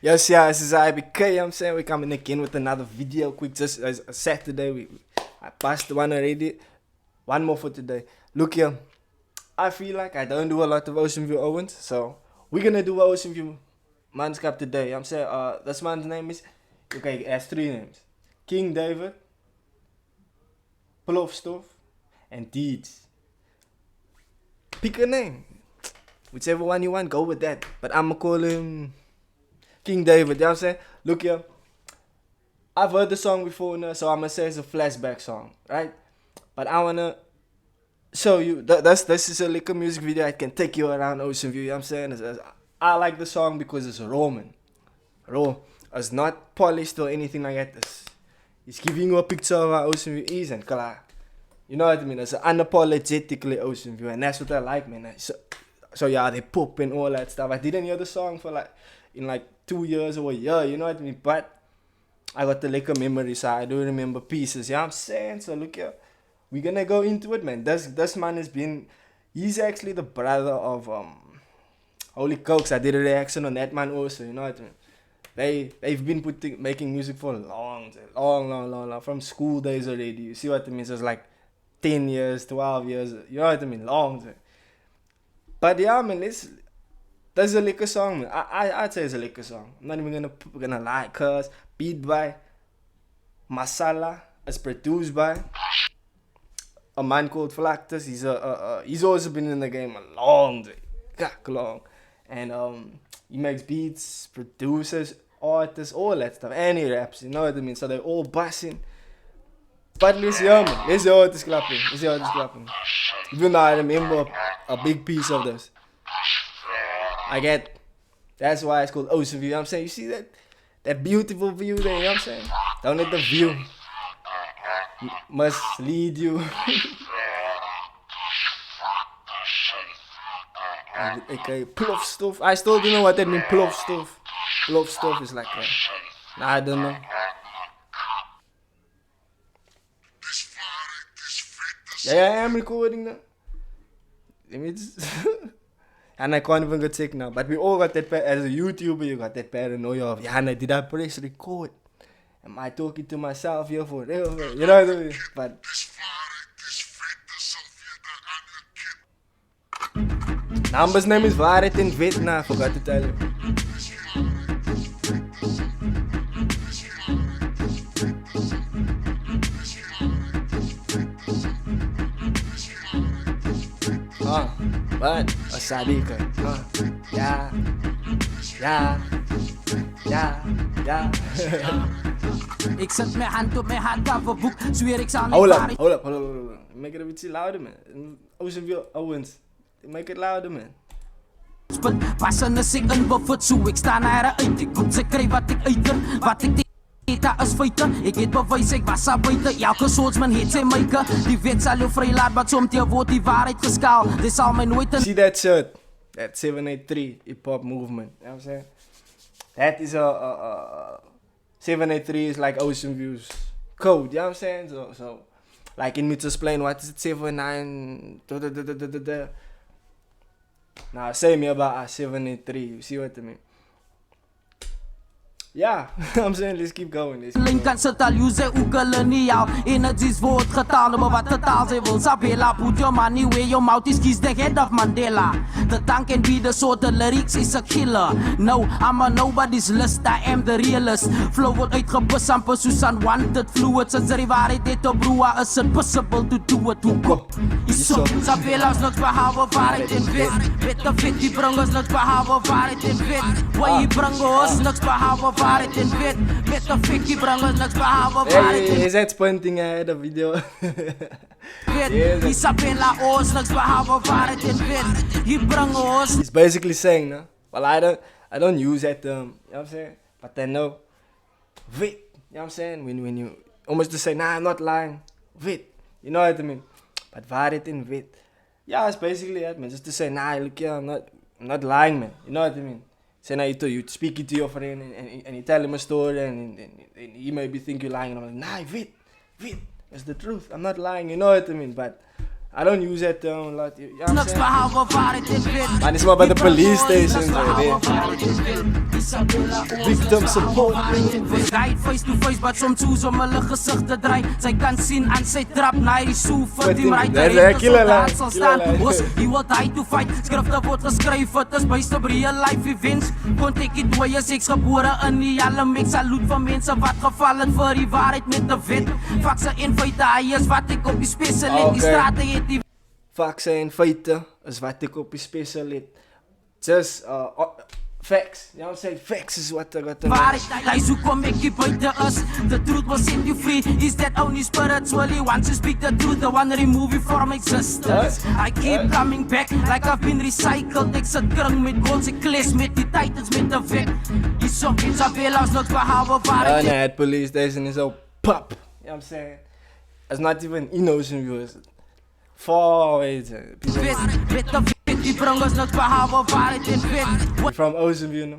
Yes, yeah, this is IBK. I'm saying we're coming again with another video. Quick, just as a Saturday, I passed one already. One more for today. Look here, I feel like I don't do a lot of Ocean View Owens, so we're gonna do Ocean View Man's Cup today. I'm saying this man's name is okay. It has three names: KingDavid, Plofstof, and Deeds. Pick a name, whichever one you want, go with that. But I'ma call him KingDavid. You know what I'm saying? Look here, I've heard the song before now, so I'ma say it's a flashback song, right? But I wanna show you this is a liquor music video. I can take you around Ocean View. You know what I'm saying? I like the song because it's raw, man. Raw. It's not polished or anything like that. It's giving you a picture of how Ocean View is and klaar. You know what I mean? It's unapologetically Ocean View, and that's what I like, man. So yeah, they pop and all that stuff. I didn't hear the song for like 2 years or a year, you know what I mean? But I got the liquor memory, so I do remember pieces. You know what I'm saying? So look here, we're gonna go into it, man. This man he's actually the brother of Holy Cokes. I did a reaction on that man also, you know what I mean? They've been making music for long, from school days already. You see what I mean? So it's like 10 years, 12 years, you know what I mean? Long. But yeah, man, that's a liquor song, man. I'd say it's a liquor song. I'm not even gonna lie, cause beat by Masala, it's produced by a man called Flactus. He's also been in the game a long, and he makes beats, produces, artists, all that stuff, and he raps. You know what I mean? So they're all busting. But let's hear, man. Let's hear how it is clapping. Even though I remember a big piece of this. That's why it's called Ocean View. You know what I'm saying? You see that beautiful view there, you know what I'm saying? Don't let the view must lead you. Okay, Plofstof. I still don't know what that means, Plofstof. Plofstof is like that. Nah, I don't know. Yeah, I am recording now. Let me just and I can't even go check now. But we all got that, as a YouTuber, you got that paranoia of, yeah, did I press record? Am I talking to myself here for real? You know what I mean? But Namba's name is Waareid in Vietnam, I forgot to tell you. But sabi ka. Yeah. Ik zet mijn hand op mijn hardcoverboek, zweer ik aan Hold up. Make it a bit louder, man. Ocean View Owens. Make it louder, man. Passen is ek in bevoet, so ek staan naar uit. Ek moet kry wat ek uitdruk, wat ek daar is feite. Ek het bewys ek was daar buite. Elke swordsman het sy myke. Die wet sal jou vrylaat, maar soms word die waarheid geskaal. Dis sal my nooit See that shirt? That 783 hip-hop movement. You know what I'm saying? That is a 783 is like Ocean View's code. You know what I'm saying? So like in me to explain what is it 79 Now say me about 783. You see what I mean? Yeah, I'm saying let's keep going. Lincoln sit al use ook hulle nie jou energies word getaal maar wat totaal sy wil Sabella put your money where your mouth is kiss the head of Mandela. The tank can be the sort of lyrics is a killer. No, I'm a nobody's list, I am the realist. Flow word uitgepus amper soos unwanted fluids. As die waarheid het op broer is it possible to do it to go. Iso, Sabella's niks behalwe waarheid en wet. Met die vet die bring ons niks behalwe waarheid en wet. Wat jy bring ons niks behalwe Waareid en wet, met die fikkie bring ons niks behalwe waarheid en wet. Is pointing ahead of video. Isabella ons niks behalwe waarheid en wet. Hier bring ons. He's basically saying, no? Well, I don't use that term, you know what I'm saying? But I know, wit, you know what I'm saying? When you almost to say, nah, I'm not lying, wit, you know what I mean? But waarheid en wet. Yeah, it's basically that, man. Just to say, nah, look here, I'm not lying, man. You know what I mean? Say now you speak it to your friend and you tell him a story and he maybe think you're lying and I'm like, nah, wait, it's the truth. I'm not lying, you know what I mean? But I don't use that term a lot. You know what I'm saying? Man, it's more about the police stations right there. Victim support. Guide face to face, but soms soos om hulle gesig te draai. Sy kan sien aan sy trap na die sofa die right. Sal staan. He will die to fight. Skrifte word geskryf, het is based op real life events. Kontek die dooie seks gebore in die alem. Ek saluut van mense wat geval het vir die waarheid met 'n wet. Fakse en feite, hy is wat ek op die spesial het. Die strate het die Fakse en feite is wat ek op die spesial het. Just facts. You know what I'm saying? Facts is what I got to know. Waarheid, hoe kom ek hier buite is? The truth will set you free. Is that only spiritually? Once you speak the truth, the one remove you from existence. I keep coming back like I've been recycled. Ek sit kring met goals, ek kles met die titans met 'n wet. Hier som Isabella's nog behalwe waarheid. And that police station is all pop. You know what I'm saying? It's not even in Ocean View. It's far away. From Ocean View, no?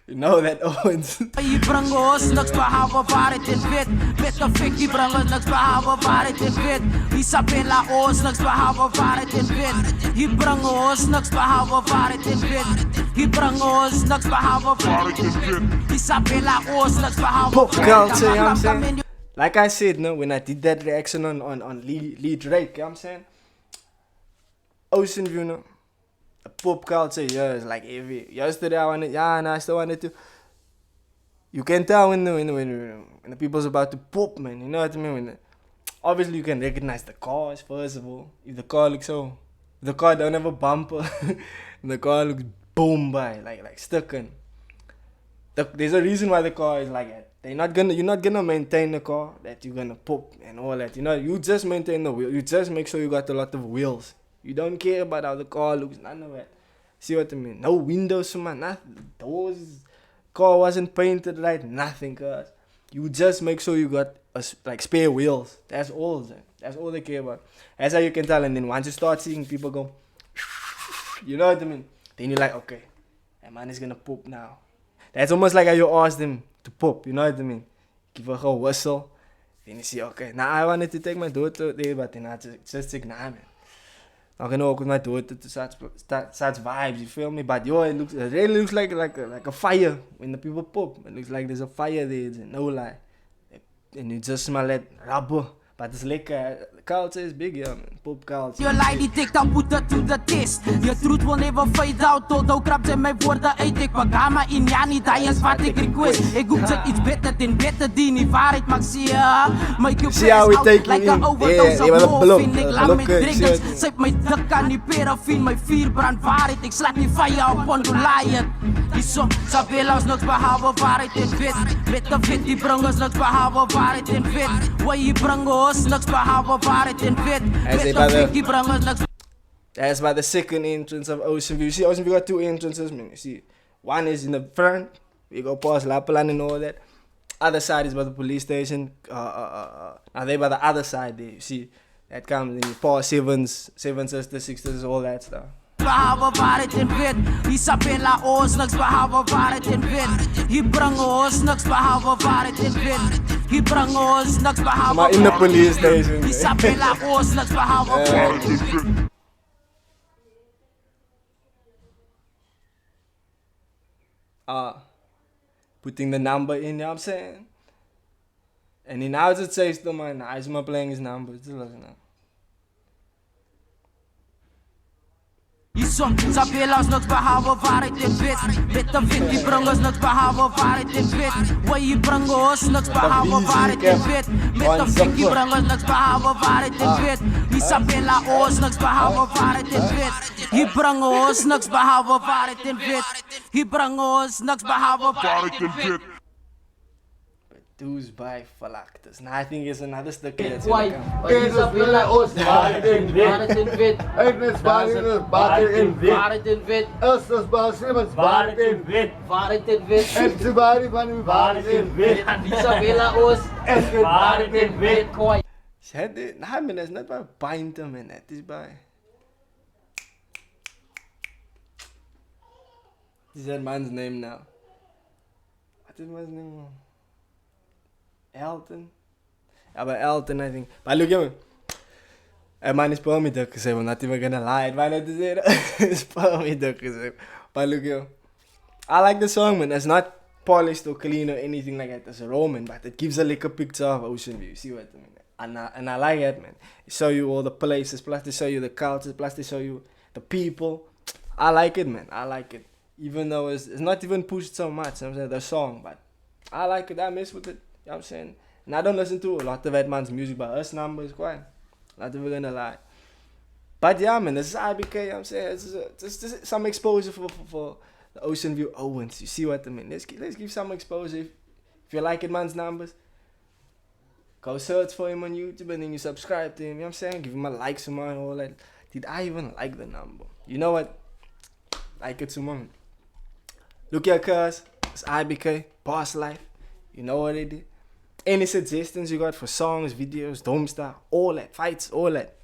You know that Owens. Jy bring ons niks behalwe waarheid en wet. Met 'n fik jy bring ons niks behalwe waarheid en wet. Isabella ons niks behalwe waarheid en wet. Jy bring ons niks behalwe waarheid en wet. Jy bring ons niks behalwe waarheid en wet. Isabella ons niks behalwe pop culture, you know what I'm saying? Like I said, no, when I did that reaction on Lee Drake, you know what I'm saying? Ocean View, no? Pop culture, yeah, it's like every yesterday I still wanted to. You can tell when the people's about to pop, man. You know what I mean? Obviously, you can recognize the cars first of all. If the car looks if the car don't have a bumper, and the car looks boom by like stuck in. There's a reason why the car is like that. You're not gonna maintain the car that you're gonna pop and all that. You know, you just maintain the wheel. You just make sure you got a lot of wheels. You don't care about how the car looks, none of that. See what I mean? No windows, man, nothing. Doors, car wasn't painted right, nothing, cuz. You just make sure you got like spare wheels. That's all. That's all they care about. That's how you can tell. And then once you start seeing people go, you know what I mean? Then you're like, okay, that man is gonna pop now. That's almost like how you ask them to pop. You know what I mean? Give her a whistle. Then you see, okay, now I wanted to take my daughter there, but then I just take nah, man. I can walk with my daughter to such vibes, you feel me? But yo, it really looks like a fire when the people pop. It looks like there's a fire there, no lie. And you just smell that rubber. But it's lekker. Culture is big, yeah, man. Pop culture. Your lie detector put it to the test. Your truth will never fade out. Although krap zijn mijn woorden uit. Ik bagama in Jani, dat is wat ik request. Ik hoek het iets beter dan beter die niet waarheid mag zien. Make you see how we take like you in. a overdose of morphine. Ik laat met drinkers. Zet mij dik aan die perafine. Mijn vier brand waarheid. Ik slaat die fire op ondulaien. Die som, Sabella's niks behalwe waarheid en wet. Met de wet die bring ons niks behalwe waarheid en wet. Waar je bring ons niks behalwe waarheid en wet. Met de wet die bring ons niks. That's by the second entrance of Ocean View. You see, Ocean View got two entrances, man. You see, one is in the front. We go past Lapalan and all that. Other side is by the police station. Now they by the other side there. You see, that comes in past Seven Sisters, Sisters, all that stuff. Behalwe waarheid en wet. Isabella ons niks behalwe waarheid en wet. Hier bring ons niks behalwe waarheid en wet. Hier bring ons niks behalwe maar in the police station. Isabella ons niks behalwe waarheid en wet. Putting the number in, you know what I'm saying? And then now it says to man, he's not playing his number. It's looking now. Som Sabella's niks behalwe waarheid en wet. Met de wet die bring ons niks behalwe waarheid en wet. Waar je bring ons niks behalwe waarheid en wet. Met de wet die bring ons niks behalwe waarheid en wet. Isabella ons niks behalwe waarheid en wet. Hier bring ons niks behalwe waarheid en wet. Hier bring ons niks behalwe waarheid en wet. Dudes by Falactus. Now I think it's another stick here. Why? Isabella ons waarheid en wet. Agnes waarheid en wet. Waarheid en wet. Estes Basimans waarheid en wet. Waarheid en wet. En Tibari van u waarheid en wet. Isabella ons waarheid en wet. Nah, man, that's not by Pinter, man. That is by. What is that man's name now? What is man's name now? Elton? Yeah, but Elton, I think. But look at me. Hey man, it's probably me because I'm not even gonna lie. Why not to say that? It's probably me because but look yo, I like the song man. It's not polished or clean or anything like that. It's a Roman, but it gives a liquor picture of ocean view. See what I mean? And I like it man. It show you all the places, plus they show you the cultures, plus they show you the people. I like it man. I like it. Even though it's not even pushed so much, you know what I'm saying, the song, but I like it, I mess with it, you know what I'm saying? And I don't listen to a lot of that man's music, but us numbers quite. Not even gonna lie. But yeah man, this is IBK, you know what I'm saying? It's just some exposure for the Ocean View Owens. You see what I mean? Let's give some exposure. If you like it man's numbers, go search for him on YouTube and then you subscribe to him, you know what I'm saying? Give him a like some and all that. Did I even like the number? You know what? Like it some more. Look here, cuz. It's IBK, Boss Life. You know what it is. Any suggestions you got for songs, videos, dome stuff, all that, fights, all that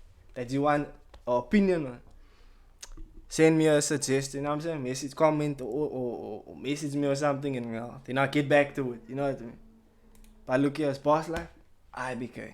you want an opinion on, send me a suggestion, you know what I'm saying? Message, comment, or message me or something, and then I'll get back to it, you know what I mean? But look here, it's Boss Life, IBK.